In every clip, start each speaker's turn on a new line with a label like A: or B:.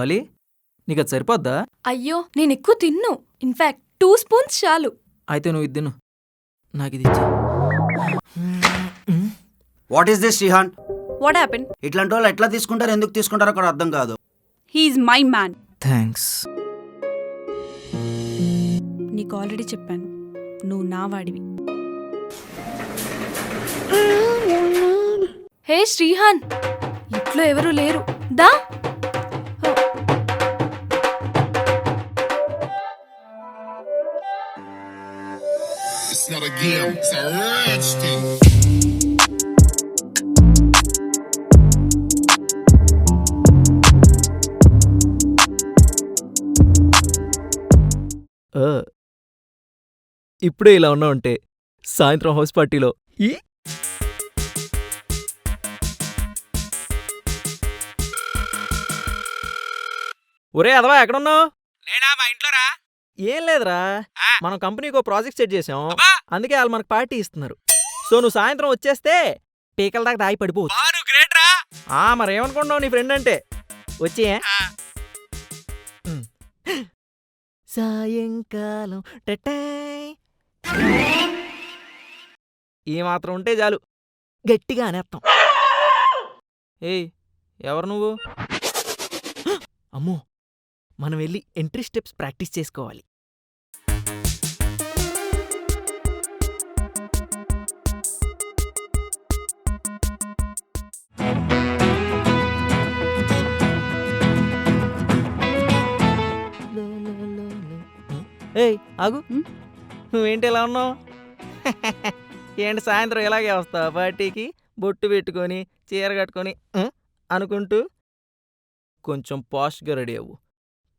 A: Dolly, నీకు అది సరిపోద్దా?
B: అయ్యో నేను ఎక్కువ తిన్ను. ఇన్ఫాక్ట్ 2 స్పూన్స్ చాలు.
A: అయితే నువ్వు ఇది తిను, నాకు ఇది ఇచ్చే.
C: What is this Srihan?
B: What happen?
C: ఇట్లాంటి వాళ్ళు ఎట్లా తీసుకుంటారు, ఎందుకు తీసుకుంటారో అక్కడ అర్థం కాదు.
B: He is my man.
A: థ్యాంక్స్.
B: నీకు ఆల్రెడీ చెప్పాను, నువ్వు నా వాడివి. హే శ్రీహాన్, ఇంట్లో ఎవరు లేరు, దా.
D: It's not a game, it's a rich thing.
A: ఇప్పుడే ఇలా ఉన్నావంటే సాయంత్రం హౌస్ పార్టీలో ఈ ఒరే అదవా ఎక్కడున్నావు?
E: లేడా మా ఇంట్లోరా?
A: ఏం లేదురా, మనం కంపెనీకి ఒక ప్రాజెక్ట్ సెట్ చేసాం, అందుకే వాళ్ళు మనకు పార్టీ ఇస్తున్నారు. సో నువ్వు సాయంత్రం వచ్చేస్తే పీకల దాకా దాగి పడిపోవచ్చు.
E: బారు గ్రేట్ రా.
A: మరేమనుకుంటున్నావు నీ ఫ్రెండ్ అంటే? వచ్చి సాయంకాలం ఈ మాత్రం ఉంటే చాలు, గట్టిగా అనేస్తాం. ఏయ్ ఎవరు నువ్వు? అమ్మో, మనం వెళ్ళి ఎంట్రీ స్టెప్స్ ప్రాక్టీస్ చేసుకోవాలి. ఏయ్ ఆగు, నువ్వేంటి ఇలా ఉన్నావు? ఏంటి సాయంత్రం ఇలాగే వస్తావా పార్టీకి? బొట్టు పెట్టుకొని చీర కట్టుకొని అనుకుంటూ. కొంచెం పాష్గా రెడీ అవ్వు.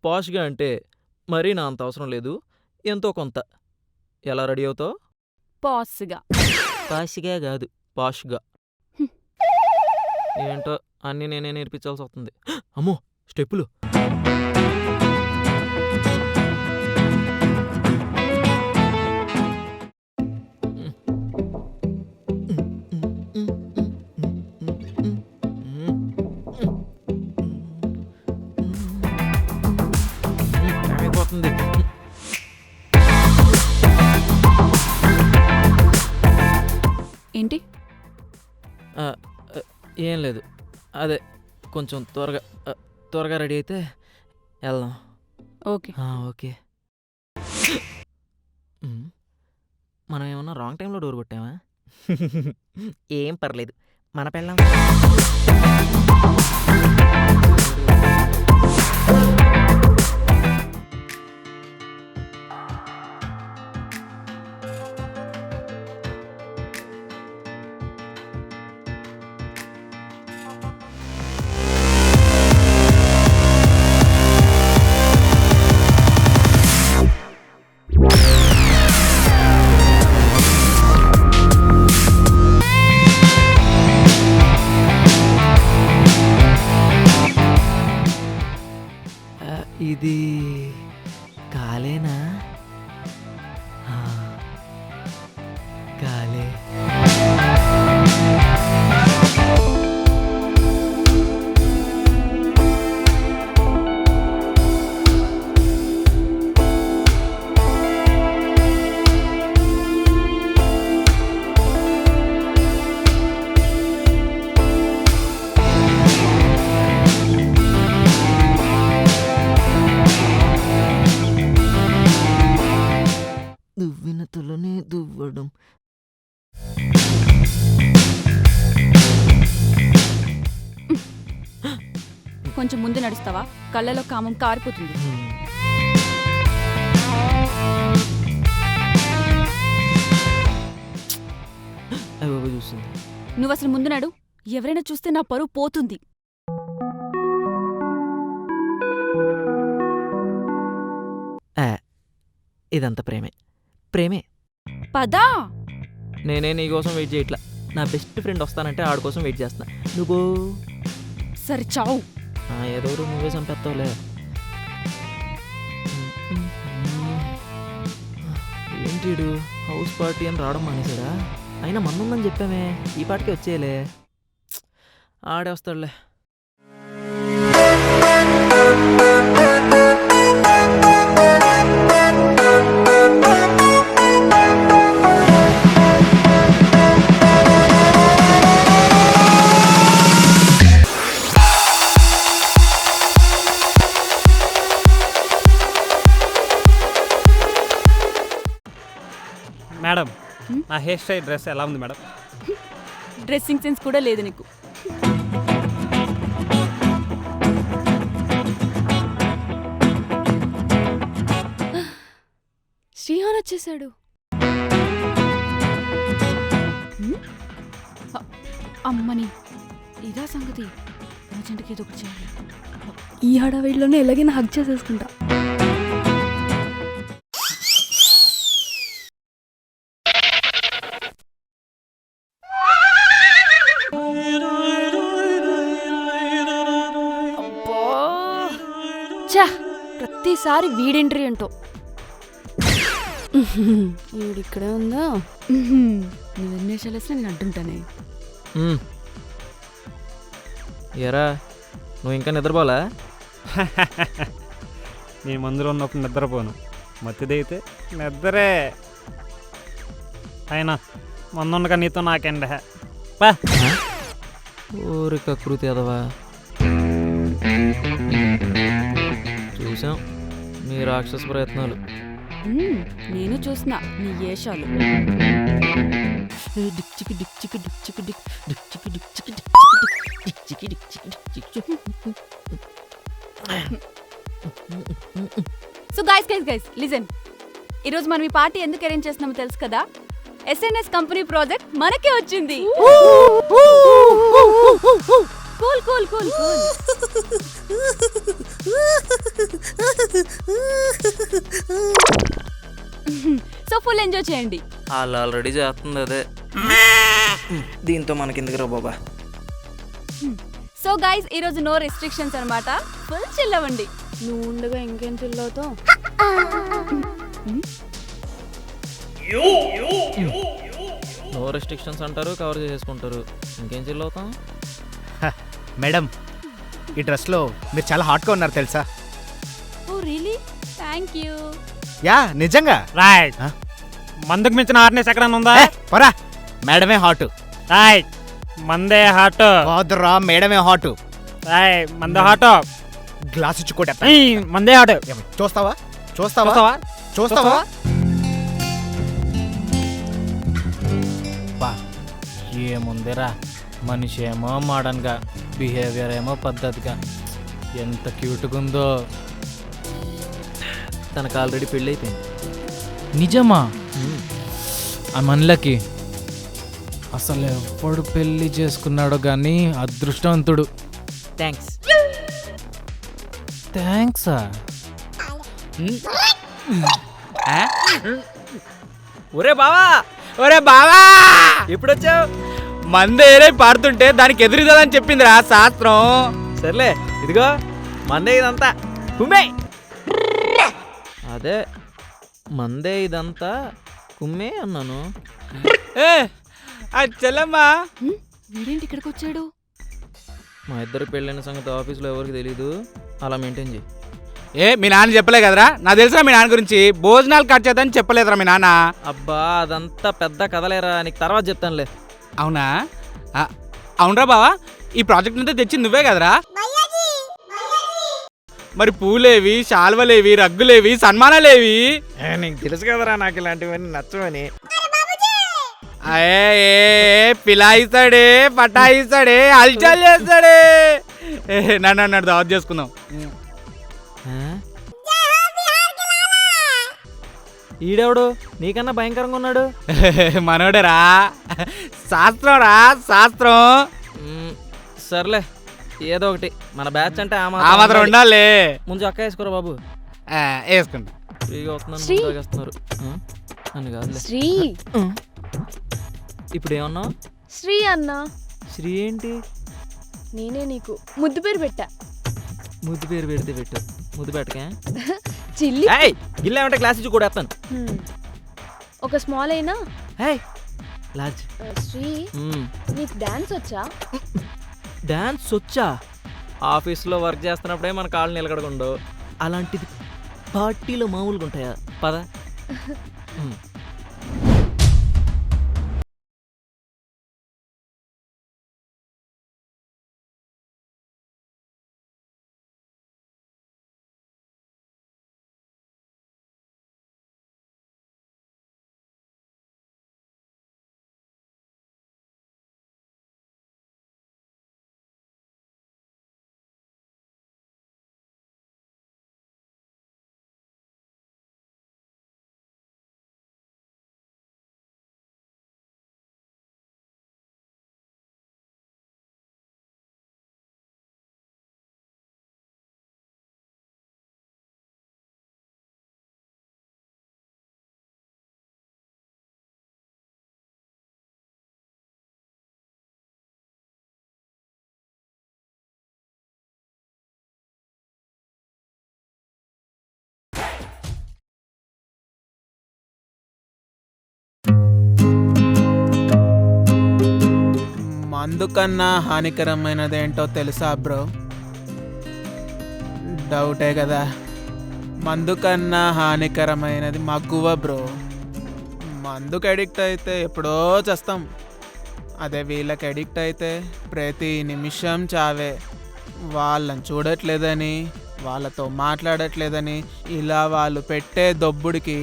A: పాష్గా అంటే మరీ నా అంత అవసరం లేదు, ఎంతో కొంత. ఎలా రెడీ అవుతావు?
B: పాస్గా.
A: పాష్గా కాదు, పాష్గా. ఏంటో అన్నీ నేనే నేర్పించాల్సి వస్తుంది. అమ్మో స్టెప్పులు.
B: ఏంటి?
A: ఏం లేదు, అదే కొంచెం త్వరగా రెడీ అయితే వెళ్దాం.
B: ఓకే.
A: ఓకే. మనం ఏమన్నా రాంగ్ టైంలో డోర్ కొట్టామా? ఏం పర్లేదు, మన పెళ్ళాం. ఇది కాలేనా? కాలే. దువ్వినతలోనే దువ్వడం.
B: కొంచెం ముందు నడుస్తావా? కళ్ళలో కామం కారిపోతుంది.
A: చూస్తుంది.
B: నువ్వు అసలు ముందు నడు, ఎవరైనా చూస్తే నా పరువు పోతుంది.
A: ఇదంతా ప్రేమే.
B: పదా.
A: నేనే నీకోసం వెయిట్ చేయట్లా, నా బెస్ట్ ఫ్రెండ్ వస్తానంటే ఆడి కోసం వెయిట్ చేస్తున్నా. నువ్వు
B: సరే చావు.
A: ఏదో నువ్వే చంపేస్తావులే. ఏంటిడు హౌస్ పార్టీ అని రావడం మానేసాడా? అయినా మన్నుందని చెప్పామే, ఈ పాటికి వచ్చేయలే. ఆడే వస్తాడులే.
F: మేడం నా హెయిర్ స్టైల్ డ్రెస్ ఎలా ఉంది మేడం?
B: డ్రెస్సింగ్ సెన్స్ కూడా లేదు నీకు. శ్రీహాన్ వచ్చేసాడు. అమ్మని ఇదా సంగతి. అర్జెంట్కి ఏదో ఒకటి చేయాలి. ఈ హడావిడిలోనే ఎలాగైనా హగ్ చేసేసుకుంటా. ప్రతిసారి వీడెంట్రీ అంటో. వీడిక్కడే ఉందా? నువ్వు ఎన్నేసాలు వేసినా నేను అడ్డుంటానే.
A: ఎరా నువ్వు ఇంకా నిద్రపోలా?
F: నీ మందులో ఉన్నప్పుడు నిద్రపోను, మత్తిదైతే నిద్రే. అయినా మందుండగా నీతో నాకేండ.
A: ఊరి కకృతి ఎదవా. చూసాం మీ రాక్షస ప్రయత్నాలు.
B: నేను చూసిన నీ ఏషాలు. So guys listen. ఈరోజు మనం ఈ పార్టీ ఎందుకు అరేంజ్ చేస్తున్నామో తెలుసు కదా? ఎస్ఎన్ఎస్ కంపెనీ ప్రాజెక్ట్ మనకే వచ్చింది. Cool cool cool cool. So full enjoy చేయండి.
A: వాళ్ళు ఆల్రెడీ చేస్తుంది అదే. దీంతో మనకెందుకురా బాబా.
B: సో గైస్ ఈరోజు నో రెస్ట్రిక్షన్స్ అనమాట. ఫుల్ చిల్ అవ్వండి. నువ్వు ఉండగా ఇంకేం చిల్ అవుతావు?
A: నో రెస్ట్రిక్షన్స్ అంటారు, కవర్ చేసుకుంటారు. ఇంకేం చిల్ అవుతాం?
G: మేడం ఈ డ్రెస్లో మీరు చాలా హాట్గా ఉన్నారు తెలుసా?
B: Oh really? Thank you.
G: Yeah నిజంగా.
F: రైట్. మందుకు మించిన హార్నెస్ ఎక్కడన్నా ఉందా?
G: పరా మేడమే హాటు.
F: రైట్. మందే హాట్
G: కాదురా మేడమే హాటు.
F: మందే హాట్.
G: గ్లాస్ ఇచ్చి కూడా
F: మందే హాట్.
G: చూస్తావా చూస్తావా చూస్తావా?
H: బా ఏముందిరా, మనిషి ఏమో మోడర్న్గా, బిహేవియర్ ఏమో పద్ధతిగా. ఎంత క్యూట్గా ఉందో.
A: తనకు ఆల్రెడీ పెళ్ళి అయిపోయింది.
H: నిజమా? ఆ మనలకి అసలు ఎప్పుడు పెళ్ళి చేసుకున్నాడో కానీ అదృష్టవంతుడు.
A: థ్యాంక్స్.
H: థ్యాంక్సా?
A: ఒరే బావా,
G: ఒరే బావా,
A: ఎప్పుడొచ్చావు?
G: మందేరే పాడుతుంటే దానికి ఎదురుదని చెప్పిందిరా శాస్త్రం.
A: సర్లే ఇదిగో మందే ఇదంతా. కుమ్మే. అదే మందే ఇదంతా కుమ్మే అన్నాను.
G: చెల్లమ్మా,
B: వీడేంటి ఇక్కడికి వచ్చాడు?
A: మా ఇద్దరు పెళ్ళైన సంగతి ఆఫీస్లో ఎవరికి తెలీదు. అలా మెయింటైన్ చేయి.
G: మీ నాన్న చెప్పలే కదరా? నాకు తెలుసా మీ నాన్న గురించి. భోజనాలు కట్ చేద్దని చెప్పలేదురా మీ నాన్న.
A: అబ్బా అదంతా పెద్ద కథలేరా, నీకు తర్వాత చెప్తానులే.
G: అవునా? అవునరా బావా, ఈ ప్రాజెక్ట్ అంతా తెచ్చింది నువ్వే కదరా? మరి పూలేవి, శాల్వలేవి, రగ్గులేవి, సన్మానాలేవి?
A: నీకు తెలుసు కదరా నాకు ఇలాంటివన్నీ నచ్చమని.
G: పిలాయిస్తాడే, పటాయిస్తాడే, హల్చల్ చేస్తాడే. నన్ను దావత్ చేసుకుందాం.
A: ఈడెవడు నీకన్నా భయంకరంగా ఉన్నాడు?
G: మనోడరా, శాస్త్రం రా శాస్త్రం.
A: సర్లే ఏదో ఒకటి, మన బ్యాచ్ అంటే
G: ఆ మాత్రం ఉండాలి.
A: ముందు అక్క వేసుకోరా బాబు.
G: వేసుకుంటా.
A: ఫ్రీగా వస్తున్నారు అని కాదులే.
B: శ్రీ
A: ఇప్పుడు ఏమన్నావు?
B: శ్రీ అన్నా.
A: శ్రీ ఏంటి?
B: నేనే నీకు ముద్దు పేరు పెట్టా.
A: ముద్దు పేరు పెడితే పెట్టు, ముద్దు పెట్టకే.
B: చిల్లి.
A: గిల్లేమంటే క్లాస్ ఇచ్చి కూడా వేస్తాను.
B: ఒక స్మాల్ అయినా
A: లార్జ్.
B: శ్రీ నీకు డాన్స్ వచ్చా?
A: డాన్స్ వచ్చా? ఆఫీస్లో వర్క్ చేస్తున్నప్పుడే మన కాళ్ళు నిలకడకుండవు, అలాంటిది పార్టీలో మామూలుగా ఉంటాయా? పద.
I: మందు కన్నా హానికరమైనది ఏంటో తెలుసా బ్రో? డౌటే కదా. మందు కన్నా హానికరమైనది మగువ బ్రో. మందుకు అడిక్ట్ అయితే ఎప్పుడో చేస్తాం, అదే వీళ్ళకి అడిక్ట్ అయితే ప్రతి నిమిషం చావే. వాళ్ళని చూడట్లేదని, వాళ్ళతో మాట్లాడట్లేదని, ఇలా వాళ్ళు పెట్టే దొబ్బుడికి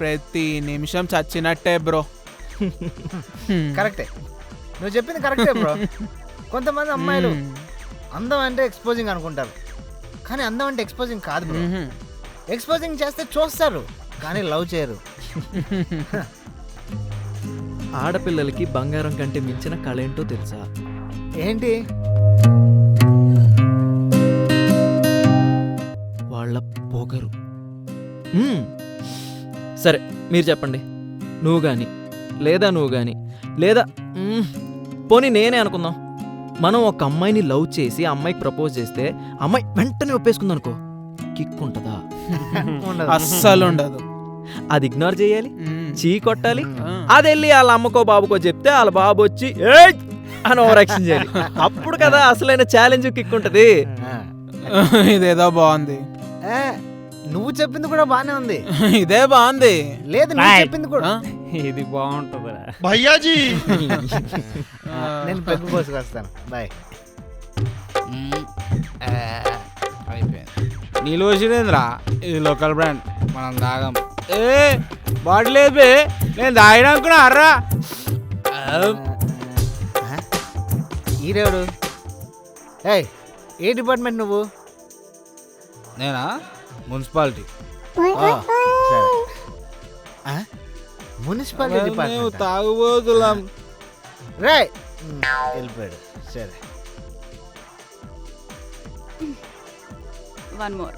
I: ప్రతి నిమిషం చచ్చినట్టే బ్రో.
J: కరెక్టే, నువ్వు చెప్పింది కరెక్టే బ్రో. కొంతమంది అమ్మాయిలు అందం అంటే ఎక్స్పోజింగ్ అనుకుంటారు, కానీ అందం అంటే ఎక్స్పోజింగ్ కాదు బ్రో. ఎక్స్పోజింగ్ చేస్తే చూస్తారు కానీ లవ్ చేయరు.
A: ఆడపిల్లలకి బంగారం కంటే మించిన కళ ఏంటో తెలుసా?
J: ఏంటి?
A: వాళ్ళ పొగరు. సరే మీరు చెప్పండి, నువ్వు కానీ లేదా పోనీ నేనే అనుకుందాం, మనం ఒక అమ్మాయిని లవ్ చేసి ఆ అమ్మాయికి ప్రపోజ్ చేస్తే అమ్మాయి వెంటనే ఒప్పేసుకుంది అనుకో, కిక్ ఉంటుందా?
I: అస్సలు ఉండదు.
A: అది ఇగ్నోర్ చేయాలి, చీ కొట్టాలి. అది వెళ్ళి వాళ్ళ అమ్మకో బాబుకో చెప్తే వాళ్ళ బాబు వచ్చి అని ఓవర్ యాక్షన్ చేయాలి. అప్పుడు కదా అసలైన ఛాలెంజ్ కిక్ ఉంటుంది.
I: ఇదేదో బాగుంది.
J: నువ్వు చెప్పింది కూడా బానే ఉంది.
I: ఇదే బాగుంది.
J: లేదు నువ్వు చెప్పింది కూడా.
F: ఇది బాగుంటుంది
D: భయ్యాజీ.
J: నేను పెగ్గు కోసుకొస్తాను. బాయ్.
G: నీళ్ళు వచ్చిందేంద్రా, ఇది లోకల్ బ్రాండ్, మనం తాగం. బాటిల్ లేదు, నేను తాగినా అనుకున్నా. అర్రా
J: ఈరేవుడు. ఏయ్, ఏ డిపార్ట్మెంట్ నువ్వు?
G: నేనా? మున్సిపాలిటీ.
J: Municipality department.
G: తాగుబోతులం.
J: రే వెళ్ళిపోయాడు. సరే,
B: వన్ మోర్.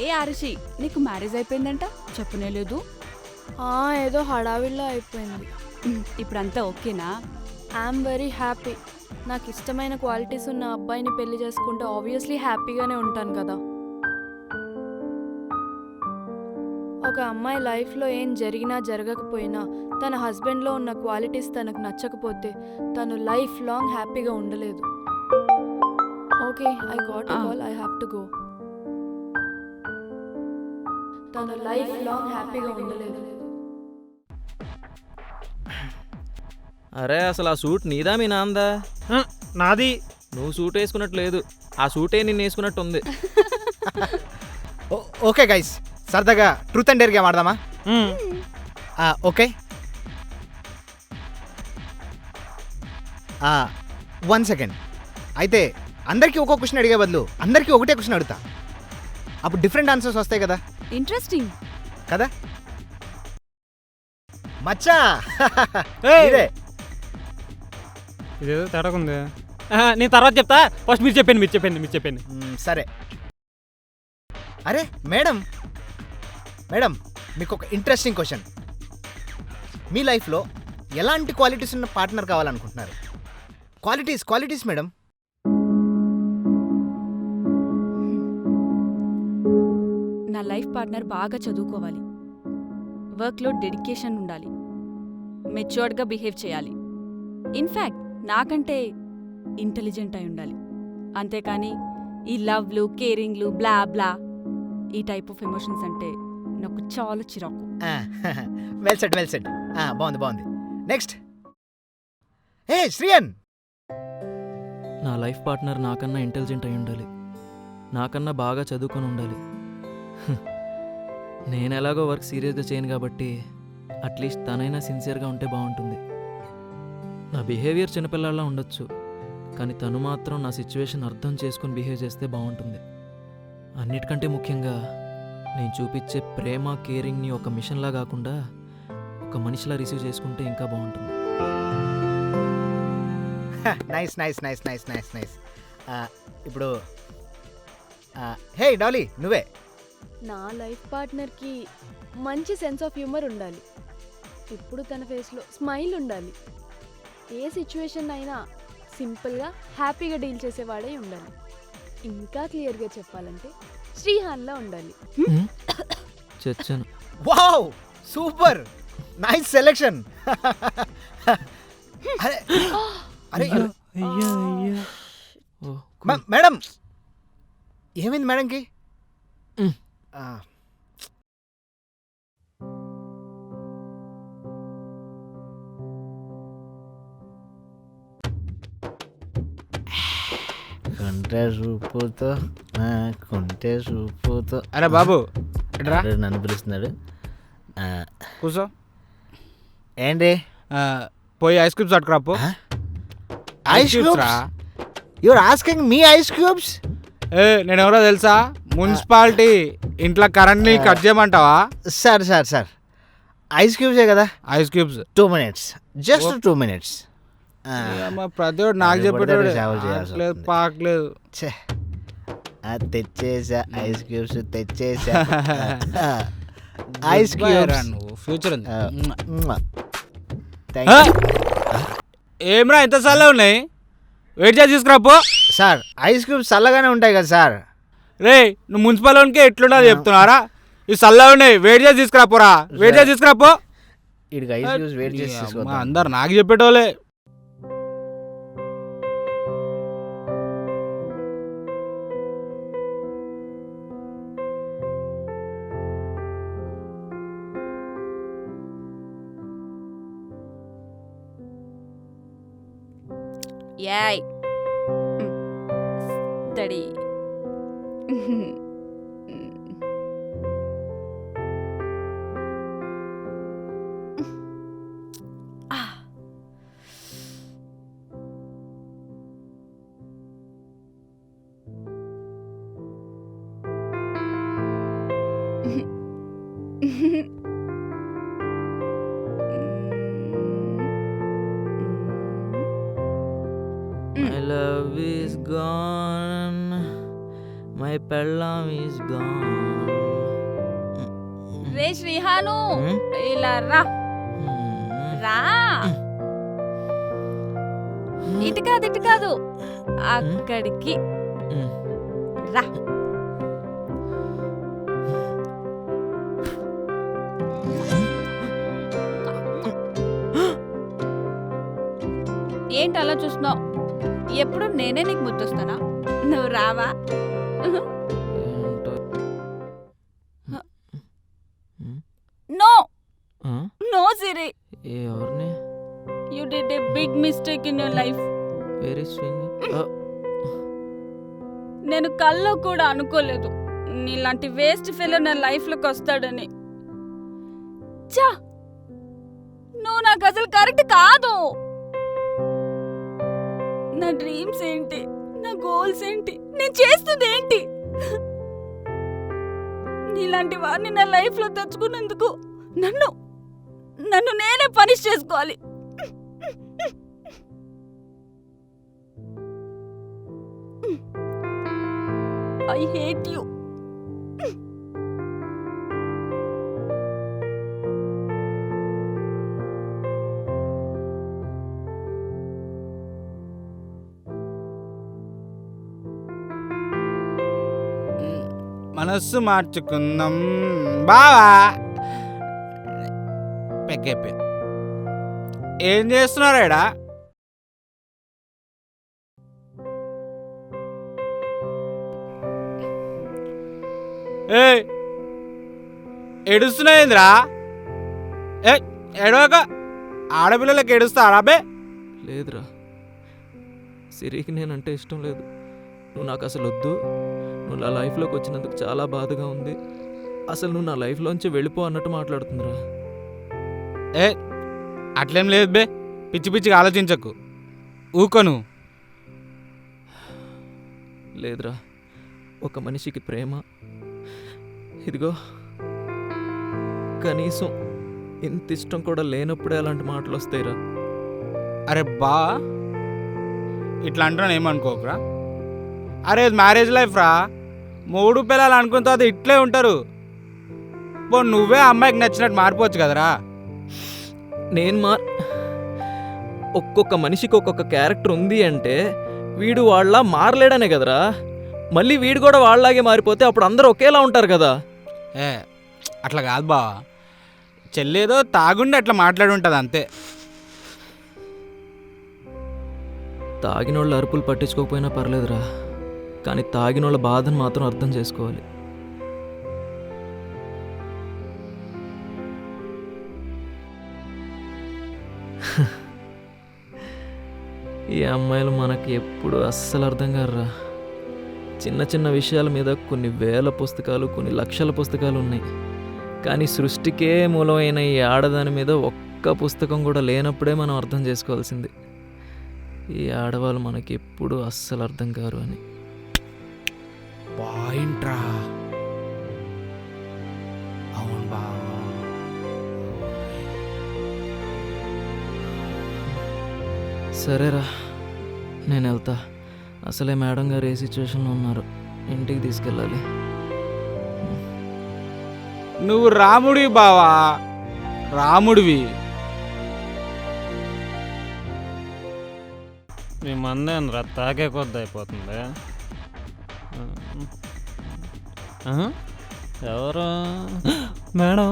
B: ఏ ఆరుషి, నీకు మ్యారేజ్ అయిపోయిందంట, చెప్పనే లేదు.
K: ఏదో హడావిడిలో అయిపోయింది.
B: ఇప్పుడంతా ఓకేనా?
K: I'm very happy. నాకు ఇష్టమైన క్వాలిటీస్ ఉన్న అబ్బాయిని పెళ్లి చేసుకుంటే ఆబ్వియస్లీ హ్యాపీగానే ఉంటాను కదా. ఒక అమ్మాయి లైఫ్లో ఏం జరిగినా జరగకపోయినా తన హస్బెండ్లో ఉన్న క్వాలిటీస్ తనకు నచ్చకపోతే తను లైఫ్ లాంగ్ హ్యాపీగా ఉండలేదు. Okay, I got a call, I have to go. తను లైఫ్ లాంగ్ హ్యాపీగా ఉండలేదు.
A: అరే అసలు ఆ సూట్ నీదా మీ నాందా?
F: నాది.
A: నువ్వు సూట్ వేసుకున్నట్టు లేదు, ఆ సూటే నిన్ను వేసుకున్నట్టు ఉంది.
J: ఓకే గైస్, సరదాగా ట్రూత్ అండ్ డేర్ గేమ్ ఆడదామా? Okay, 1 second. అయితే అందరికీ ఒక్కో క్వశ్చన్ అడిగే బదులు అందరికీ ఒకటే క్వశ్చన్ అడుగుతా, అప్పుడు డిఫరెంట్ ఆన్సర్స్ వస్తాయి కదా.
B: ఇంట్రెస్టింగ్
J: కదా మచ్చా? ఇదే
F: ఇదేదో తేడాకుంది. నేను తర్వాత చెప్తా, ఫస్ట్ మీరు చెప్పండి.
J: సరే. అరే మేడం, మీకు ఒక ఇంట్రెస్టింగ్ క్వశ్చన్. మీ లైఫ్లో ఎలాంటి క్వాలిటీస్ ఉన్న పార్ట్నర్ కావాలనుకుంటున్నారు? Qualities madam.
B: నా లైఫ్ పార్ట్నర్ బాగా చదువుకోవాలి, వర్క్లో డెడికేషన్ ఉండాలి, మెచ్యూర్డ్గా బిహేవ్ చేయాలి. ఇన్ఫ్యాక్ట్ నాకంటే ఇంటెలిజెంట్ అయి ఉండాలి. అంతేకాని ఈ లవ్లు కేరింగ్లు బ్లా బ్లా ఈ టైప్ ఆఫ్ ఎమోషన్స్ అంటే నాకు చాలా చిరాకు.
J: వెల్ సెట్ బాగుంది. నెక్స్ట్. ఏ శ్రీయన్,
A: నా లైఫ్ పార్ట్నర్ నాకన్నా ఇంటెలిజెంట్ అయి ఉండాలి, నాకన్నా బాగా చదువుకొని ఉండాలి. నేను ఎలాగో వర్క్ సీరియస్గా చేయను కాబట్టి అట్లీస్ట్ తనైనా సిన్సియర్గా ఉంటే బాగుంటుంది. నా బిహేవియర్ చిన్నపిల్లలా ఉండొచ్చు, కానీ తను మాత్రం నా సిచ్యువేషన్ అర్థం చేసుకుని బిహేవ్ చేస్తే బాగుంటుంది. అన్నిటికంటే ముఖ్యంగా నేను చూపించే ప్రేమ కేరింగ్ని ఒక మిషన్లా కాకుండా ఒక మనిషిలా రిసీవ్ చేసుకుంటే ఇంకా బాగుంటుంది.
J: నైస్. ఇప్పుడు హే డాలీ, నువ్వే.
K: నా లైఫ్ పార్ట్నర్కి మంచి సెన్స్ ఆఫ్ హ్యూమర్ ఉండాలి. ఇప్పుడు తన ఫేస్లో స్మైల్ ఉండాలి. ఏ సిచ్యువేషన్ అయినా సింపుల్గా హ్యాపీగా డీల్ చేసేవాడే ఉండాలి. ఇంకా క్లియర్గా చెప్పాలంటే శ్రీహాన్లా ఉండాలి.
A: చచ్చాను.
J: Wow, super, nice selection. అరే మేడం, ఏమైంది మేడంకి? కుంటే చూపుతో
G: అరే బాబు ఎట్రా
J: నన్ను పిలుస్తున్నాడు.
G: కూర్చో.
J: ఏంటి?
G: పోయి ఐస్ క్యూబ్స్ పట్టుకురాపో.
J: Ice cubes? You're asking me ice cubes?
G: నేను ఎవరో తెలుసా? మున్సిపాలిటీ ఇంట్లో కరెంట్ని కట్ చేయమంటావా?
J: సార్ ఐస్ క్యూబ్సే కదా.
G: Ice cubes
J: 2 minutes, just 2 minutes.
G: ప్రతి నాకు చెప్పేటోడు లేదు, పాకలేదు.
J: తెచ్చేసా ఐస్ క్యూబ్స్, తెచ్చేసా ఐస్ క్యూబ్స్.
G: నువ్వు ఫ్యూచర్ ఉంది.
J: ఏమ్రా
G: ఎంత చల్లగా ఉన్నాయి? వెయిట్ చేసి తీసుకురాపో.
J: సార్ ఐస్ క్యూబ్స్ చల్లగానే ఉంటాయి కదా సార్.
G: రే నువ్వు మున్సిపాలిటీకి ఎట్లున్నది చెప్తున్నారా? ఈ చల్లగా ఉన్నాయి, వెయిట్ చేసి తీసుకురాపోరా. వెయిట్ చేసి తీసుకురాపో.
J: ఇడికి ఐస్ క్యూబ్స్ వెయిట్ చేసి తీసుకురా.
G: అందరు నాకు చెప్పేటోళ్ళే.
B: యాయ్ study.
A: My love is gone, my pellam is gone.
B: రే శ్రీహాను, ఇలా రా. ఇటు కాదు అక్కడికి రా. ఏంటి అలా చూస్తున్నావు? ఎప్పుడు నేనే నీకు ముద్దొస్తానా? నువ్వు రావా? నో సిరి,
A: ఎవరిని?
B: You did a big mistake in your life.
A: Very swing.
B: నేను కల్లో కూడా అనుకోలేదు నీలాంటి వేస్ట్ ఫెలో నా లైఫ్లోకి వస్తాడని. చా, నువ్వు నాకు అసలు కరెక్ట్ కాదు. నా డ్రీమ్స్ ఏంటి, నా గోల్స్ ఏంటి, నేను చేస్తుంది ఏంటి? నీలాంటి వారిని నా లైఫ్లో తెచ్చుకున్నందుకు నన్ను నేనే పనిష్ చేసుకోవాలి. I hate you.
G: మనస్సు మార్చుకుందాం బావా. ఏం చేస్తున్నారా? ఏ ఏడుస్తున్నాయిందిరా? ఏ ఏడవక, ఆడపిల్లలకి ఏడుస్తారా బే?
A: లేదురా, సిరికి నేనంటే ఇష్టం లేదు. నువ్వు నాకు అసలు వద్దు. నువ్వు నా లైఫ్లోకి వచ్చినందుకు చాలా బాధగా ఉంది. అసలు నువ్వు నా లైఫ్లోంచి వెళ్ళిపో అన్నట్టు మాట్లాడుతుందిరా.
G: ఏ అట్లేం లేదు బే, పిచ్చి పిచ్చిగా ఆలోచించకు, ఊకోను.
A: లేదురా, ఒక మనిషికి ప్రేమ ఇదిగో కనీసం ఇంత ఇష్టం కూడా లేనప్పుడే అలాంటి మాటలు వస్తాయిరా.
G: అరే బా, ఇట్లా అంటున్నాను ఏమనుకోకరా. అరే మ్యారేజ్ లైఫ్ రా, మూడు పిల్లలు అనుకున్న తర్వాత ఇట్లే ఉంటారు. పో నువ్వే అమ్మాయికి నచ్చినట్టు మారిపోవచ్చు కదరా.
A: నేను ఒక్కొక్క మనిషికి ఒక్కొక్క క్యారెక్టర్ ఉంది అంటే వీడు వాళ్ళ మారలేడనే కదరా. మళ్ళీ వీడు కూడా వాళ్ళలాగే మారిపోతే అప్పుడు అందరూ ఒకేలా ఉంటారు కదా.
G: ఏ అట్లా కాదు బా, చెల్లేదో తాగుండి అట్లా మాట్లాడి ఉంటుంది అంతే.
A: తాగినోళ్ళ అరుపులు పట్టించుకోకపోయినా పర్లేదురా, కానీ తాగినోళ్ళ బాధను మాత్రం అర్థం చేసుకోవాలి. ఈ అమ్మాయిలు మనకి ఎప్పుడు అస్సలు అర్థం కారురా. చిన్న చిన్న విషయాల మీద కొన్ని వేల పుస్తకాలు, కొన్ని లక్షల పుస్తకాలు ఉన్నాయి. కానీ సృష్టికే మూలమైన ఈ ఆడదాని మీద ఒక్క పుస్తకం కూడా లేనప్పుడే మనం అర్థం చేసుకోవాల్సింది. ఈ ఆడవాళ్ళు మనకి ఎప్పుడు అస్సలు అర్థం కారు అని.
G: పాయింట్రా, అవును బావా.
A: సరేరా, నేను వెళ్తా. అసలే మేడం గారు ఏ సిచ్యువేషన్లో ఉన్నారు, ఇంటికి తీసుకెళ్ళాలి.
G: నువ్వు రాముడివి బావా, రాముడివి.
F: మీ మందేం రా తాకే కొద్ది అయిపోతుంది. ఎవరు మేడం?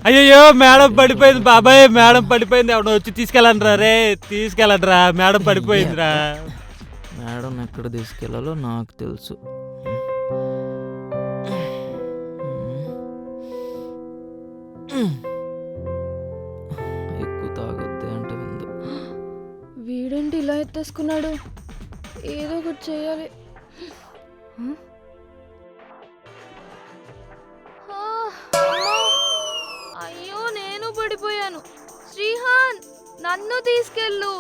F: అయ్యయ్యో మేడం పడిపోయింది బాబాయ్, మేడం పడిపోయింది. ఎవడో వచ్చి తీసుకెళ్ళండి రా, రే తీసుకెళ్ళండి రా, మేడం పడిపోయిందిరా.
A: మేడం ఎక్కడ తీసుకెళ్ళాలో నాకు తెలుసు. ఎక్కువ తాగొద్దే అంటే విందు.
K: వీడేంటి ఇలా ఎత్తేసుకున్నాడు? ఏదో ఒకటి చేయాలి. అయ్యో నేను పడిపోయాను. శ్రీహాన్ నన్ను తీసుకెళ్ళు.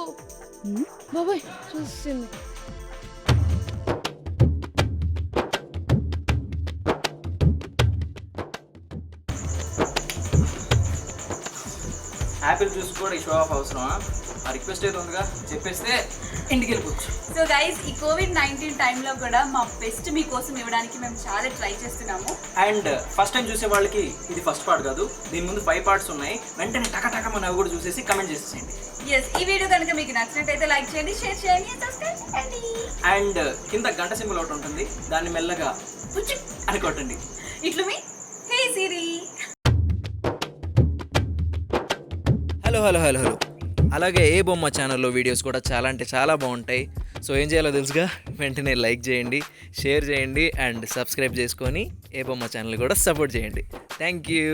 K: బాబాయ్ చూసింది.
A: యాపిల్ జ్యూస్ కూడా ఈ షో ఆఫ్ అవసరమా? ఆ రిక్వెస్ట్ ఏదో ఉందిగా, చెప్పేస్తే ఇంటికి వెళ్ళిపోవచ్చు.
B: సో గైస్, ఈ కోవిడ్-19 టైంలో కూడా మా బెస్ట్ మీకోసం ఇవ్వడానికి మేము చాలా ట్రై చేస్తున్నాము.
A: అండ్ ఫస్ట్ టైం చూసే వాళ్ళకి ఇది ఫస్ట్ పార్ట్ కాదు, దీని ముందు 5 parts ఉన్నాయి. వెంటనే టక మన అవి కూడా చూసేసి కమెంట్ చేసేయండి.
B: ఎస్, ఈ వీడియో కనుక మీకు నచ్చినట్టయితే లైక్ చేయండి, షేర్ చేయండి, సబ్స్క్రైబ్ చేయండి.
A: అండ్ కింద గంట సింబల్ ఒకటి ఉంటుంది, దాన్ని మెల్లగా అని కొట్టండి.
B: ఇట్లు మీ హే సిరి.
A: హలో హలో హలో హలో అలాగే ఏ బొమ్మ ఛానల్లో వీడియోస్ కూడా చాలా అంటే చాలా బాగుంటాయి. సో ఏం చేయాలో తెలుసుగా, వెంటనే లైక్ చేయండి, షేర్ చేయండి అండ్ సబ్స్క్రైబ్ చేసుకొని ఏ బొమ్మ ఛానల్ కూడా సపోర్ట్ చేయండి. Thank you.